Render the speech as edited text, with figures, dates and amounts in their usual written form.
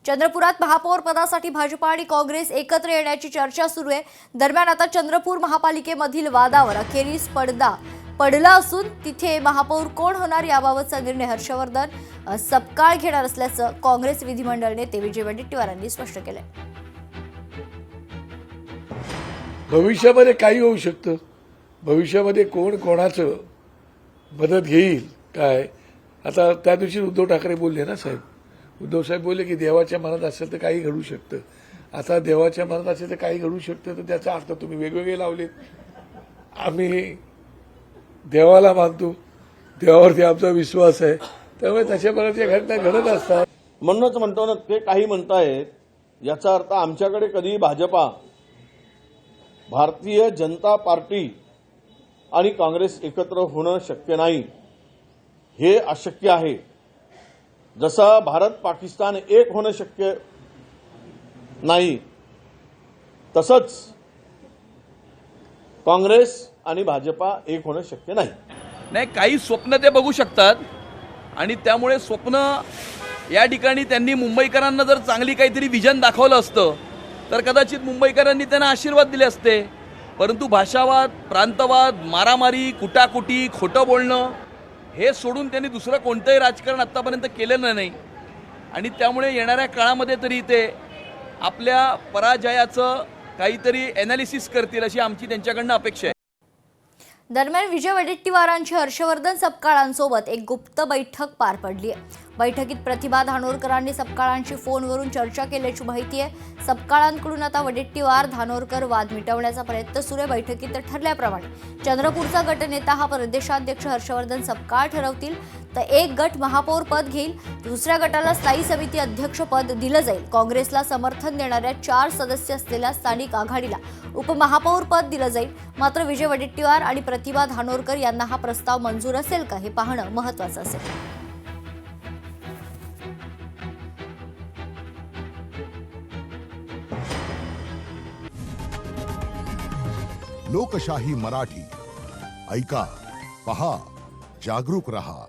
चंद्रपुरात महापौर पदासाठी भाजपा आणि काँग्रेस एकत्र येण्याची चर्चा सुरू आहे। दरम्यान आता चंद्रपूर महापालिकेमधील वादावर अखेरीस पडदा पडला असून तिथे महापौर कोण होणार याबाबतचा निर्णय हर्षवर्धन सपकाळ घेणार असल्याचं काँग्रेस विधिमंडळ नेते विजय वडेट्टीवार यांनी स्पष्ट केलंय। भविष्यामध्ये काही होऊ शकतं। भविष्यामध्ये कोण कोणाचं मदत घेईल काय। आता त्या दिवशी उद्धव ठाकरे बोलले ना साहेब, उद्धव साहेब बोलले की देवाच्या मनात असेल तर काही घडू शकतं। आता देवाच्या मनात असेल तर काही घडू शकतं, तर त्याचा अर्थ तुम्ही वेगवेगळे लावलेत। आम्ही देवाला मानतो, देवावरती आमचा विश्वास आहे, त्यामुळे तशा प्रकारच्या घटना घडत असतात। म्हणूनच म्हणतो ना, ते काही म्हणतायत याचा अर्थ आमच्याकडे कधी भाजपा, भारतीय जनता पार्टी आणि काँग्रेस एकत्र होणं शक्य नाही, हे अशक्य आहे। जसं भारत पाकिस्तान एक होणं शक्य नाही, तसंच काँग्रेस आणि भाजपा एक होणं शक्य नाही। काही स्वप्न ते बघू शकतात आणि त्यामुळे स्वप्न या ठिकाणी त्यांनी मुंबईकरांना जर चांगली काहीतरी विजन दाखवलं असतं तर कदाचित मुंबईकरांनी त्यांना आशीर्वाद दिले असते। परंतु भाषावाद, प्रांतवाद, मारामारी, कुटाकुटी, खोटं बोलणं हे सोडून त्यांनी दुसरं कोणतंही राजकारण आत्तापर्यंत केलेलं नाही आणि त्यामुळे येणाऱ्या काळामध्ये तरी ते आपल्या पराजयाचं काहीतरी ॲनालिसिस करतील अशी आमची त्यांच्याकडनं अपेक्षा आहे। दरम्यान विजय वडेट्टीवारांची हर्षवर्धन सपकाळांसोबत एक गुप्त बैठक पार पडली आहे। बैठकीत प्रतिभा धानोरकरांनी सपकाळांशी फोनवरून चर्चा केल्याची माहिती आहे। सपकाळांकडून आता वडेट्टीवार धानोरकर वाद मिटवण्याचा प्रयत्न सुरू आहे। बैठकीत ठरल्याप्रमाणे चंद्रपूरचा गटनेता हा प्रदेशाध्यक्ष हर्षवर्धन सपकाळ ठरवतील, तर एक गट महापौर पद घेईल, दुसऱ्या गटाला स्थायी समिती अध्यक्ष पद दिलं जाईल। काँग्रेसला समर्थन देणाऱ्या 4 सदस्य असलेल्या स्थानिक आघाडीला उपमहापौर पद दिलं जाईल। मात्र विजय वडेट्टीवार आणि प्रतिभा धानोरकर यांना हा प्रस्ताव मंजूर असेल का हे पाहणं महत्त्वाचं असेल। लोकशाही मराठी ऐका, पहा, जागरूक रहा।